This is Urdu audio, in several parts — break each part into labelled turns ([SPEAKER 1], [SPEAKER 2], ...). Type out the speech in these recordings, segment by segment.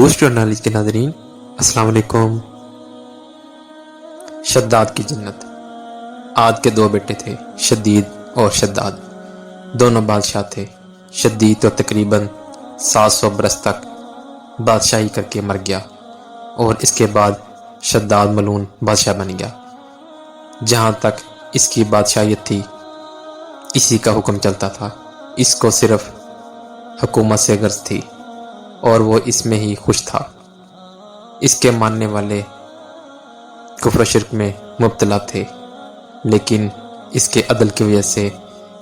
[SPEAKER 1] دوست اور نالج کے ناظرین، السلام علیکم۔ شداد کی جنت۔ عاد کے دو بیٹے تھے، شدید اور شداد۔ دونوں بادشاہ تھے۔ شدید تو تقریباً 700 برس تک بادشاہی کر کے مر گیا، اور اس کے بعد شداد ملعون بادشاہ بن گیا۔ جہاں تک اس کی بادشاہیت تھی، اسی کا حکم چلتا تھا۔ اس کو صرف حکومت سے غرض تھی، اور وہ اس میں ہی خوش تھا۔ اس کے ماننے والے کفر و شرک میں مبتلا تھے، لیکن اس کے عدل کی وجہ سے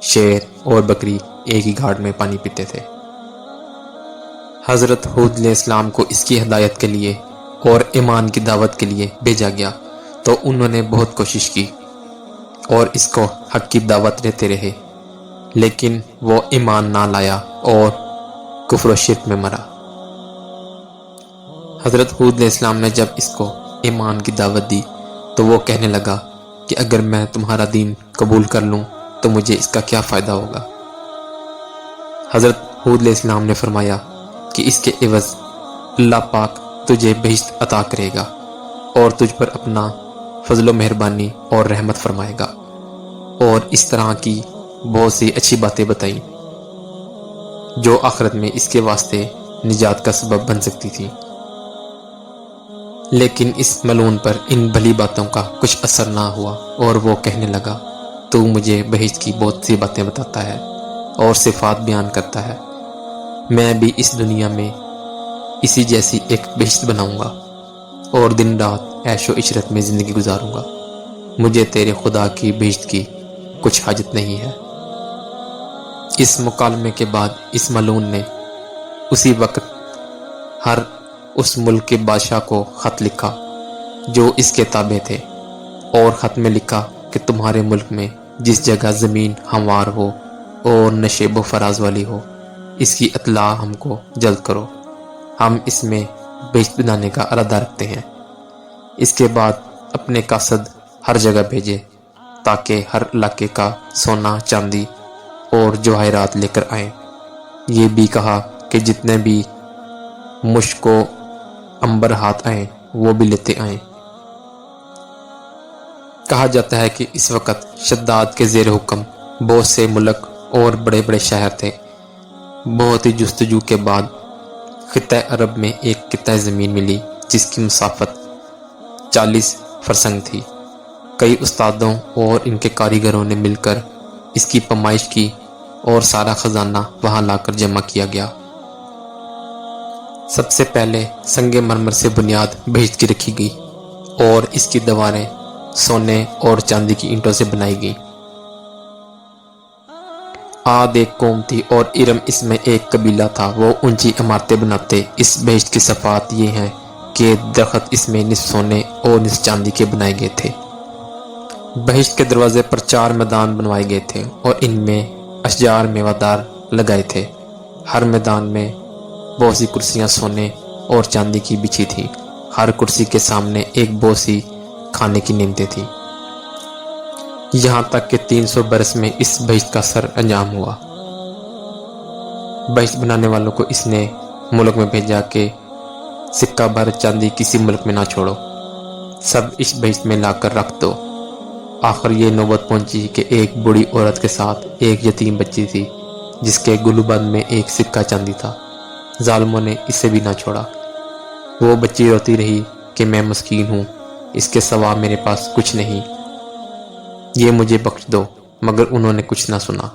[SPEAKER 1] شیر اور بکری ایک ہی گھاٹ میں پانی پیتے تھے۔ حضرت ہود علیہ السلام کو اس کی ہدایت کے لیے اور ایمان کی دعوت کے لیے بھیجا گیا، تو انہوں نے بہت کوشش کی اور اس کو حق کی دعوت دیتے رہے، لیکن وہ ایمان نہ لایا اور کفر و شرک میں مرا۔ حضرت ہود علیہ السلام نے جب اس کو ایمان کی دعوت دی تو وہ کہنے لگا کہ اگر میں تمہارا دین قبول کر لوں تو مجھے اس کا کیا فائدہ ہوگا۔ حضرت ہود علیہ السلام نے فرمایا کہ اس کے عوض اللہ پاک تجھے بہشت عطا کرے گا اور تجھ پر اپنا فضل و مہربانی اور رحمت فرمائے گا، اور اس طرح کی بہت سی اچھی باتیں بتائیں جو آخرت میں اس کے واسطے نجات کا سبب بن سکتی تھی۔ لیکن اس ملعون پر ان بھلی باتوں کا کچھ اثر نہ ہوا، اور وہ کہنے لگا تو مجھے بہشت کی بہت سی باتیں بتاتا ہے اور صفات بیان کرتا ہے، میں بھی اس دنیا میں اسی جیسی ایک بہشت بناؤں گا اور دن رات عیش و عشرت میں زندگی گزاروں گا، مجھے تیرے خدا کی بہشت کی کچھ حاجت نہیں ہے۔ اس مکالمے کے بعد اس ملعون نے اسی وقت ہر اس ملک کے بادشاہ کو خط لکھا جو اس کے تابع تھے، اور خط میں لکھا کہ تمہارے ملک میں جس جگہ زمین ہموار ہو اور نشیب و فراز والی ہو، اس کی اطلاع ہم کو جلد کرو، ہم اس میں بہشت بنانے کا ارادہ رکھتے ہیں۔ اس کے بعد اپنے قاصد ہر جگہ بھیجے تاکہ ہر علاقے کا سونا، چاندی اور جواہرات لے کر آئیں۔ یہ بھی کہا کہ جتنے بھی مشک و عنبر ہاتھ آئیں وہ بھی لیتے آئیں۔ کہا جاتا ہے کہ اس وقت شداد کے زیر حکم بہت سے ملک اور بڑے بڑے شہر تھے۔ بہت ہی جستجو کے بعد خطہ عرب میں ایک قطعہ زمین ملی جس کی مسافت 40 فرسنگ تھی۔ کئی استادوں اور ان کے کاریگروں نے مل کر اس کی پیمائش کی، اور سارا خزانہ وہاں لا کر جمع کیا گیا۔ سب سے پہلے سنگ مرمر سے بنیاد بہشت کی رکھی گئی، اور اس کی دیواریں سونے اور چاندی کی اینٹوں سے بنائی گئی۔ عاد ایک قوم تھی اور ارم اس میں ایک قبیلہ تھا، وہ اونچی عمارتیں بناتے۔ اس بہشت کی صفات یہ ہیں کہ درخت اس میں نصف سونے اور نصف چاندی کے بنائے گئے تھے۔ بہشت کے دروازے پر 4 میدان بنوائے گئے تھے، اور ان میں اشجار میوہ دار لگائے تھے۔ ہر میدان میں بہت سی کرسیاں سونے اور چاندی کی بچھی تھیں۔ ہر کرسی کے سامنے ایک بہت سی کھانے کی نعمتیں تھیں، یہاں تک کہ 300 برس میں اس بہشت کا سر انجام ہوا۔ بہشت بنانے والوں کو اس نے ملک میں بھیجا کہ سکہ بھر چاندی کسی ملک میں نہ چھوڑو، سب اس بہشت میں لا کر رکھ دو۔ آخر یہ نوبت پہنچی کہ ایک بوڑھی عورت کے ساتھ ایک یتیم بچی تھی جس کے گلوبند میں ایک سکہ چاندی تھا۔ ظالموں نے اسے بھی نہ چھوڑا۔ وہ بچی روتی رہی کہ میں مسکین ہوں، اس کے سوا میرے پاس کچھ نہیں، یہ مجھے بخش دو، مگر انہوں نے کچھ نہ سنا۔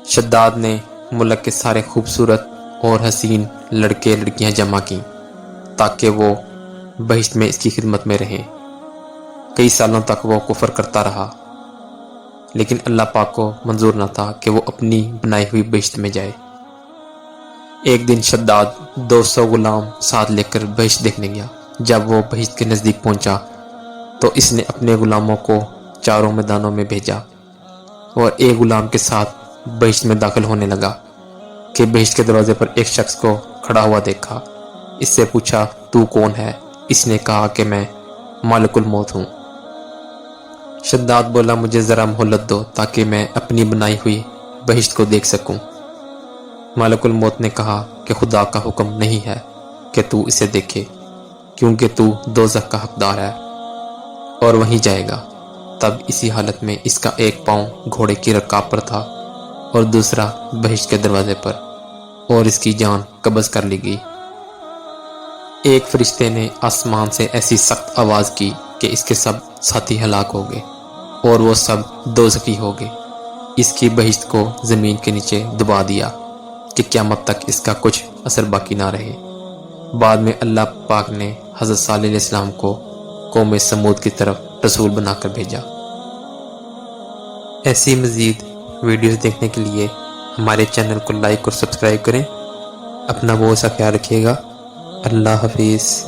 [SPEAKER 1] شداد نے ملک کے سارے خوبصورت اور حسین لڑکے لڑکیاں جمع کیں تاکہ وہ بہشت میں اس کی خدمت میں رہیں۔ کئی سالوں تک وہ کفر کرتا رہا، لیکن اللہ پاک کو منظور نہ تھا کہ وہ اپنی بنائی ہوئی بہشت میں جائے۔ ایک دن شداد 200 غلام ساتھ لے کر بہشت دیکھنے گیا۔ جب وہ بہشت کے نزدیک پہنچا تو اس نے اپنے غلاموں کو چاروں میدانوں میں بھیجا، اور ایک غلام کے ساتھ بہشت میں داخل ہونے لگا کہ بہشت کے دروازے پر ایک شخص کو کھڑا ہوا دیکھا۔ اس سے پوچھا تو کون ہے؟ اس نے کہا کہ میں مالک الموت ہوں۔ شداد بولا مجھے ذرا مہلت دو تاکہ میں اپنی بنائی ہوئی بہشت کو دیکھ سکوں۔ ملک الموت نے کہا کہ خدا کا حکم نہیں ہے کہ تو اسے دیکھے، کیونکہ تو دوزخ کا حقدار ہے اور وہیں جائے گا۔ تب اسی حالت میں اس کا ایک پاؤں گھوڑے کی رکاب پر تھا اور دوسرا بہشت کے دروازے پر، اور اس کی جان قبض کر لی گئی۔ ایک فرشتے نے آسمان سے ایسی سخت آواز کی کہ اس کے سب ساتھی ہلاک ہو گئے اور وہ سب دوزخی ہو گئے۔ اس کی بہشت کو زمین کے نیچے دبا دیا کہ قیامت تک اس کا کچھ اثر باقی نہ رہے۔ بعد میں اللہ پاک نے حضرت صالح علیہ السلام کو قوم سمود کی طرف رسول بنا کر بھیجا۔ ایسی مزید ویڈیوز دیکھنے کے لیے ہمارے چینل کو لائک اور سبسکرائب کریں۔ اپنا بہت سا خیال رکھیے گا۔ اللہ حافظ۔